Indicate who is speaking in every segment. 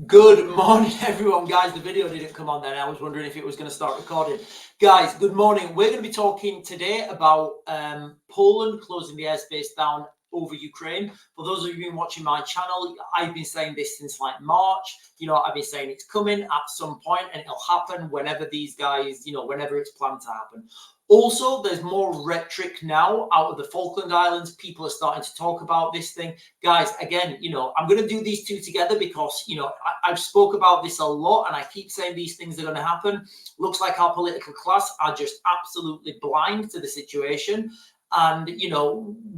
Speaker 1: Good morning, everyone. Guys, the video didn't come on then. I was wondering if it was going to start recording. Guys, good morning. We're going to be talking today about Poland closing the airspace down over Ukraine. For those of you who've been watching my channel, I've been saying this since like March. I've been saying it's coming at some point and it'll happen whenever these guys, whenever it's planned to happen. Also, there's more rhetoric now out of the Falkland Islands. People are starting to talk about this thing. Guys, again, I'm going to do these two together because, I've spoke about this a lot and I keep saying these things are going to happen. Looks like our political class are just absolutely blind to the situation. And,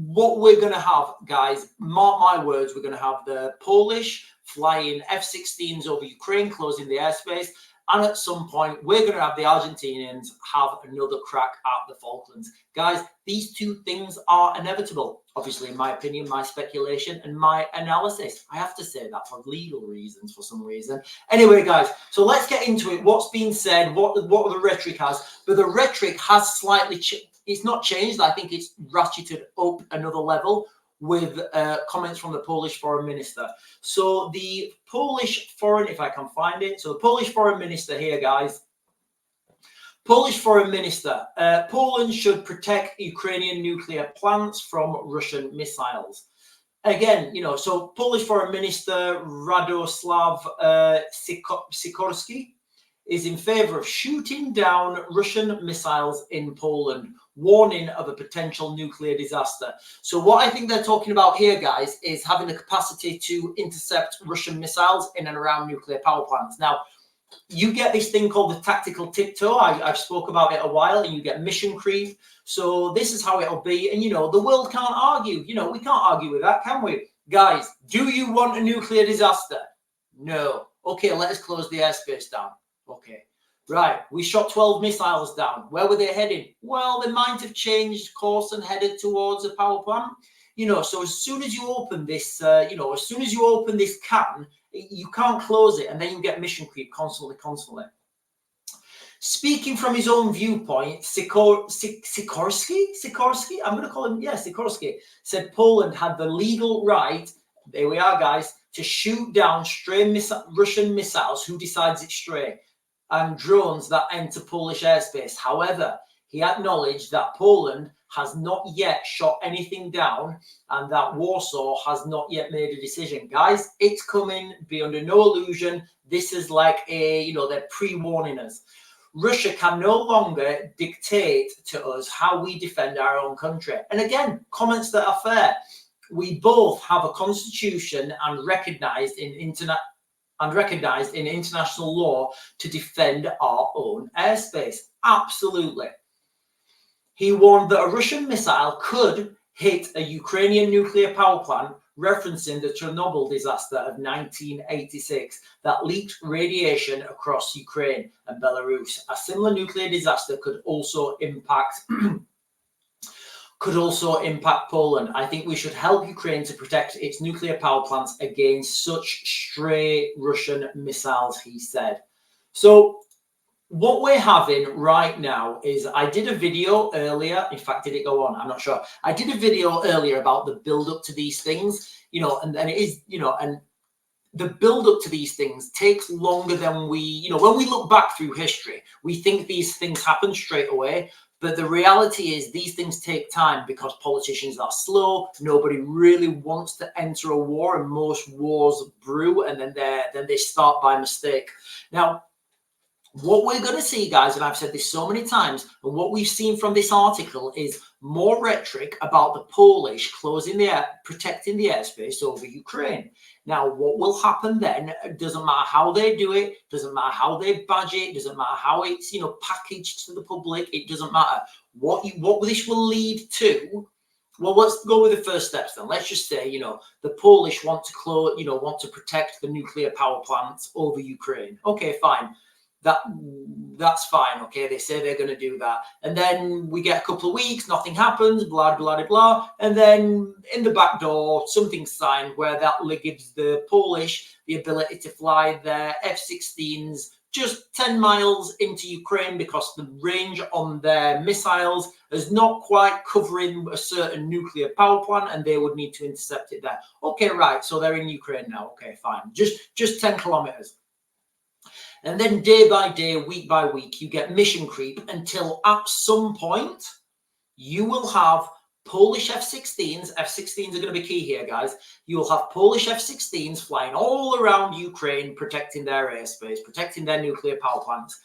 Speaker 1: what we're going to have, guys, mark my words, we're going to have the Polish flying F-16s over Ukraine, closing the airspace. And at some point, we're going to have the Argentinians have another crack at the Falklands. Guys, these two things are inevitable. Obviously, in my opinion, my speculation and my analysis. I have to say that for legal reasons, for some reason. Anyway, guys, so let's get into it. What's been said, what the rhetoric has. But the rhetoric has slightly, it's not changed. I think it's ratcheted up another level with comments from the Polish foreign minister. So the Polish foreign, if I can find it. So the Polish foreign minister here, guys. Polish foreign minister, Poland should protect Ukrainian nuclear plants from Russian missiles. Again, so Polish foreign minister Radoslav Sikorski is in favor of shooting down Russian missiles in Poland, warning of a potential nuclear disaster. So what I think they're talking about here, guys, is having the capacity to intercept Russian missiles in and around nuclear power plants. Now, you get this thing called the tactical tiptoe. I've spoke about it a while, and you get mission creep. So this is how it'll be. And, the world can't argue. We can't argue with that, can we? Guys, do you want a nuclear disaster? No. Okay, let us close the airspace down. Okay. Right, we shot 12 missiles down. Where were they heading? Well, they might have changed course and headed towards a power plant. So as soon as you open this, as soon as you open this can, you can't close it, and then you get mission creep constantly. Speaking from his own viewpoint, Sikorski, I'm going to call him, Sikorski, said Poland had the legal right, there we are, guys, to shoot down stray Russian missiles, who decides it's stray, and drones that enter Polish airspace. However, he acknowledged that Poland has not yet shot anything down and that Warsaw has not yet made a decision. Guys, it's coming. Be under no illusion. This is like they're pre-warning us. Russia can no longer dictate to us how we defend our own country. And again, comments that are fair. We both have a constitution and recognized in international law to defend our own airspace. Absolutely. He warned that a Russian missile could hit a Ukrainian nuclear power plant, referencing the Chernobyl disaster of 1986 that leaked radiation across Ukraine and Belarus. A similar nuclear disaster could also impact Poland. I think we should help Ukraine to protect its nuclear power plants against such stray Russian missiles, he said. So what we're having right now is, I did a video earlier. In fact, did it go on? I'm not sure. I did a video earlier about the build up to these things, and it is, and the build up to these things takes longer than we, when we look back through history, we think these things happen straight away. But the reality is these things take time because politicians are slow. Nobody really wants to enter a war, and most wars brew and then they start by mistake. Now, what we're going to see, guys, and I've said this so many times, and what we've seen from this article is more rhetoric about the Polish protecting the airspace over Ukraine. Now, what will happen then, doesn't matter how they do it, doesn't matter how they badge it, doesn't matter how it's, packaged to the public, it doesn't matter. What this will lead to, well, let's go with the first steps then. Let's just say, the Polish want to protect the nuclear power plants over Ukraine. Okay, fine. That's fine. Okay, they say they're going to do that, and then we get a couple of weeks, nothing happens, blah blah blah blah, and then in the back door something's signed where that gives the Polish the ability to fly their F-16s just 10 miles into Ukraine because the range on their missiles is not quite covering a certain nuclear power plant and they would need to intercept it there. Okay, right. So they're in Ukraine now. Okay, fine. Just 10 kilometers. And then day by day, week by week, you get mission creep until at some point you will have Polish F-16s. F-16s are going to be key here, guys. You'll have Polish F-16s flying all around Ukraine, protecting their airspace, protecting their nuclear power plants.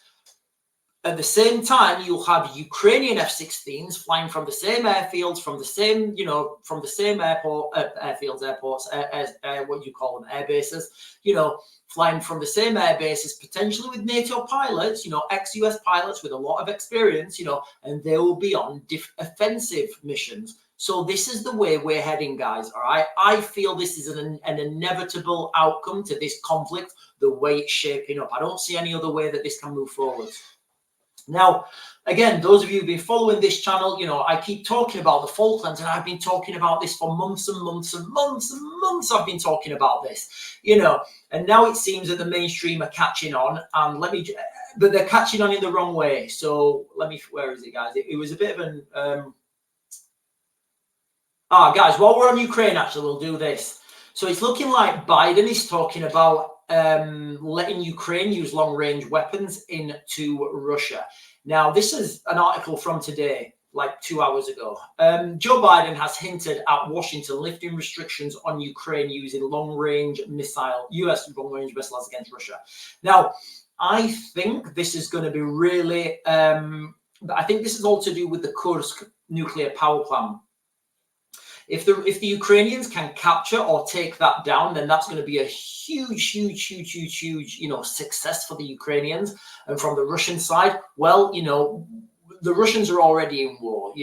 Speaker 1: At the same time, you'll have Ukrainian F-16s flying from the same airfields, from the same, from the same airports, what do you call them, air bases, flying from the same air bases, potentially with NATO pilots, ex-US pilots with a lot of experience, and they will be on offensive missions. So this is the way we're heading, guys, all right? I feel this is an inevitable outcome to this conflict, the way it's shaping up. I don't see any other way that this can move forward. Now, again, those of you who've been following this channel, I keep talking about the Falklands, and I've been talking about this for months and months and months and months. I've been talking about this, and now it seems that the mainstream are catching on, and but they're catching on in the wrong way. So where is it, guys? It was a bit of an, guys, while we're on Ukraine, actually, we'll do this. So it's looking like Biden is talking about letting Ukraine use long-range weapons into Russia. Now, this is an article from today, like 2 hours ago. Joe Biden has hinted at Washington lifting restrictions on Ukraine using US long-range missiles against Russia. Now, I think this is going to be really, I think this is all to do with the Kursk nuclear power plant. If the Ukrainians can capture or take that down, then that's going to be a huge, success for the Ukrainians. And from the Russian side, well, the Russians are already in war.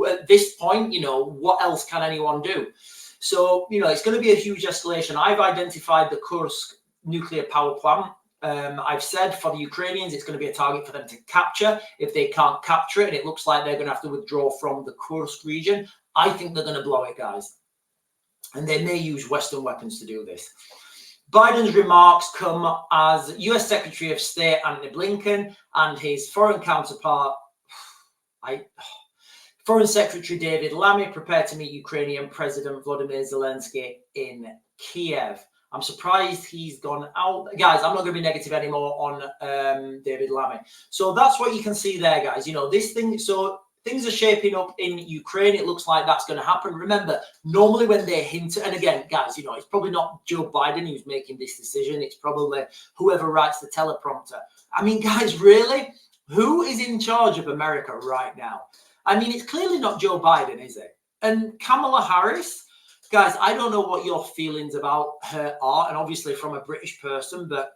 Speaker 1: At this point, what else can anyone do? So, it's going to be a huge escalation. I've identified the Kursk nuclear power plant. I've said for the Ukrainians, it's going to be a target for them to capture. If they can't capture it, and it looks like they're going to have to withdraw from the Kursk region, I think they're going to blow it, guys. And they may use Western weapons to do this. Biden's remarks come as US Secretary of State Antony Blinken and his foreign counterpart, Foreign Secretary David Lammy, prepare to meet Ukrainian President Volodymyr Zelensky in Kiev. I'm surprised he's gone out. Guys, I'm not going to be negative anymore on David Lammy. So that's what you can see there, guys. This thing, so things are shaping up in Ukraine. It looks like that's going to happen. Remember, normally when they hint, and again, guys, it's probably not Joe Biden who's making this decision. It's probably whoever writes the teleprompter. I mean, guys, really? Who is in charge of America right now? I mean, it's clearly not Joe Biden, is it? And Kamala Harris? Guys, I don't know what your feelings about her are, and obviously from a British person, but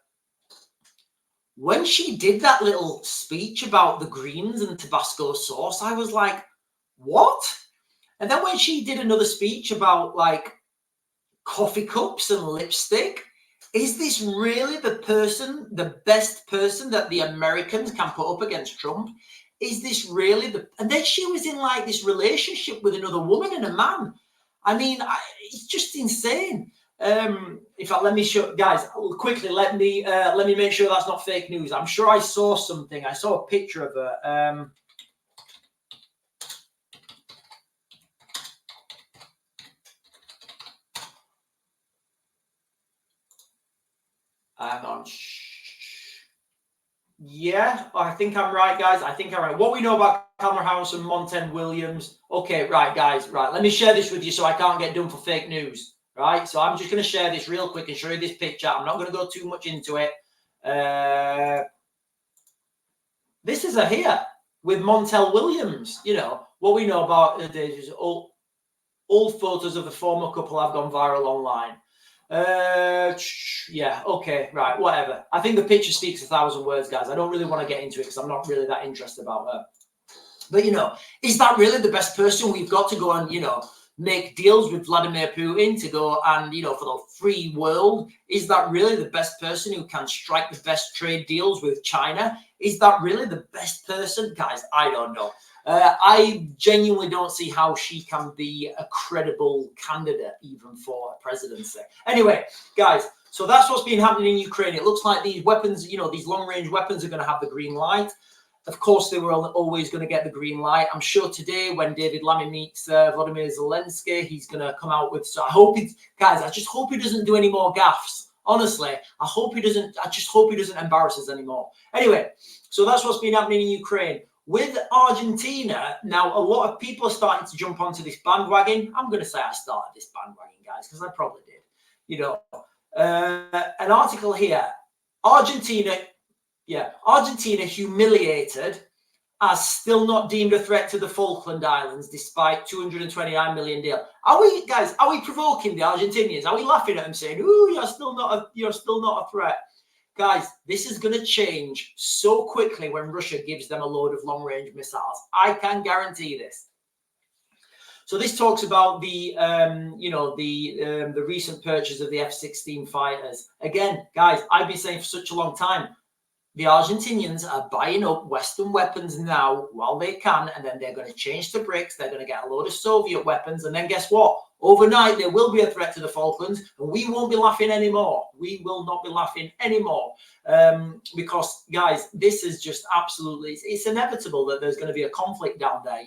Speaker 1: when she did that little speech about the greens and Tabasco sauce, I was like, what? And then when she did another speech about like coffee cups and lipstick, is this really the best person that the Americans can put up against Trump? Is this really and then she was in like this relationship with another woman and a man. I mean, it's just insane. In fact, let me show, guys, quickly, let me make sure that's not fake news. I'm sure I saw something. I saw a picture of her. Hang on. Yeah, I think I'm right, guys. I think I'm right. What we know about Kamala Harris and Monten Williams. Okay, right, guys. Right, let me share this with you so I can't get done for fake news. Right, so I'm just going to share this real quick and show you this picture. I'm not going to go too much into it. This is her here with Montel Williams. What we know about is all photos of the former couple have gone viral online. Yeah, okay, right, whatever. I think the picture speaks 1,000 words, guys. I don't really want to get into it because I'm not really that interested about her. But, is that really the best person we've got to go and, make deals with Vladimir Putin to go and, for the free world? Is that really the best person who can strike the best trade deals with China? Is that really the best person? Guys, I don't know. I genuinely don't see how she can be a credible candidate even for a presidency. Anyway, guys, So that's what's been happening in Ukraine. It looks like these weapons, these long-range weapons are going to have the green light. Of course, they were always going to get the green light. I'm sure today when David Lammy meets Volodymyr Zelensky, he's going to come out with... So I hope guys, I just hope he doesn't do any more gaffes. Honestly, I just hope he doesn't embarrass us anymore. Anyway, so that's what's been happening in Ukraine. With Argentina, now a lot of people are starting to jump onto this bandwagon. I'm going to say I started this bandwagon, guys, because I probably did. An article here, Argentina humiliated as still not deemed a threat to the Falkland Islands despite 229 million deal. Are we provoking the Argentinians? Are we laughing at them saying, "Ooh, you're still not a threat"? Guys, this is going to change so quickly when Russia gives them a load of long-range missiles. I can guarantee this. So this talks about the recent purchase of the F-16 fighters. Again, guys, I've been saying for such a long time, the Argentinians are buying up Western weapons now while they can, and then they're going to change to BRICS. They're going to get a load of Soviet weapons, and then guess what? Overnight, there will be a threat to the Falklands, and we won't be laughing anymore. We will not be laughing anymore because, guys, this is just absolutely, it's inevitable that there's going to be a conflict down there.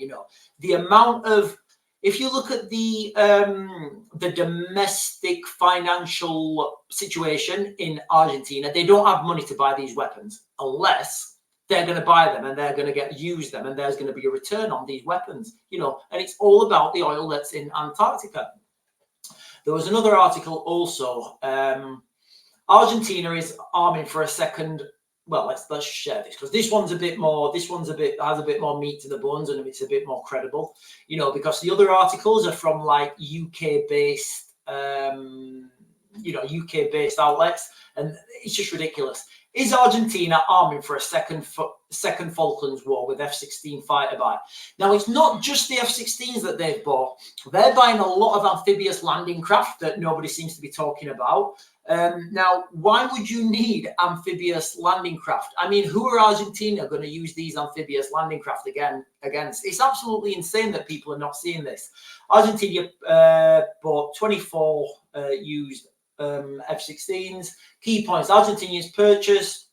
Speaker 1: The amount of, if you look at the domestic financial situation in Argentina, they don't have money to buy these weapons unless they're going to buy them and they're going to use them, and there's going to be a return on these weapons, and it's all about the oil that's in Antarctica. There was another article also. Argentina is arming for a second. Well, let's share this because this one's a bit more. This one's has a bit more meat to the bones, and it's a bit more credible, because the other articles are from like UK based, UK based outlets, and it's just ridiculous. Is Argentina arming for a second Falklands war with F-16 fighter buy? Now, it's not just the F-16s that they've bought. They're buying a lot of amphibious landing craft that nobody seems to be talking about. Now, why would you need amphibious landing craft? I mean, who are Argentina going to use these amphibious landing craft against? It's absolutely insane that people are not seeing this. Argentina bought 24 used F-16s. Key points: Argentina's purchase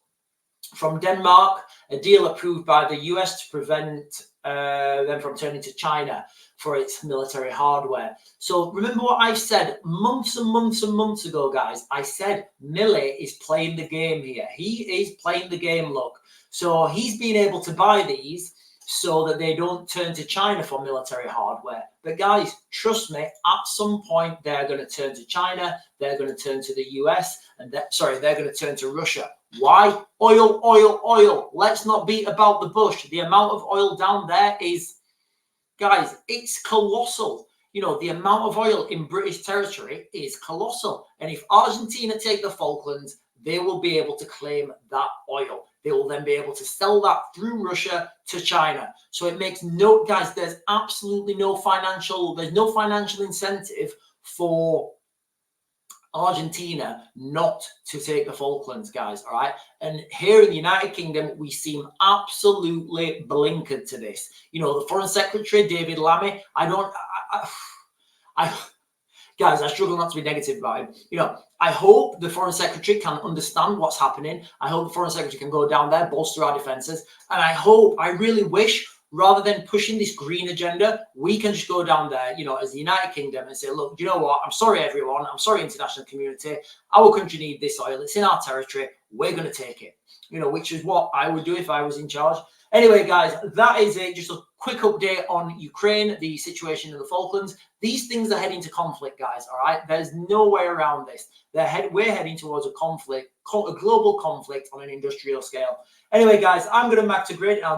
Speaker 1: from Denmark, a deal approved by the US to prevent them from turning to China for its military hardware. So remember what I said months and months and months ago, guys. I said Millet is playing the game here. He is playing the game, look. So he's been able to buy these so that they don't turn to China for military hardware. But guys, trust me, at some point they're going to turn to China, they're going to turn to the US, and they're going to turn to Russia. Why? Oil, oil, oil. Let's not beat about the bush. The amount of oil down there is, guys, it's colossal. The amount of oil in British territory is colossal. And if Argentina take the Falklands, they will be able to claim that oil. They will then be able to sell that through Russia to China. So it makes guys, there's absolutely no financial incentive for Argentina not to take the Falklands, guys. All right. And here in the United Kingdom, we seem absolutely blinkered to this. The Foreign Secretary, David Lammy, guys, I struggle not to be negative about him. I hope the Foreign Secretary can understand what's happening. I hope the Foreign Secretary can go down there, bolster our defences. And I really wish, rather than pushing this green agenda, we can just go down there, as the United Kingdom and say, look, you know what? I'm sorry, everyone. I'm sorry, international community. Our country needs this oil. It's in our territory. We're going to take it, which is what I would do if I was in charge. Anyway, guys, that is it. Just a quick update on Ukraine, the situation in the Falklands. These things are heading to conflict, guys, all right? There's no way around this. We're heading towards a global conflict on an industrial scale. Anyway, guys, I'm going to back to grid, and I'll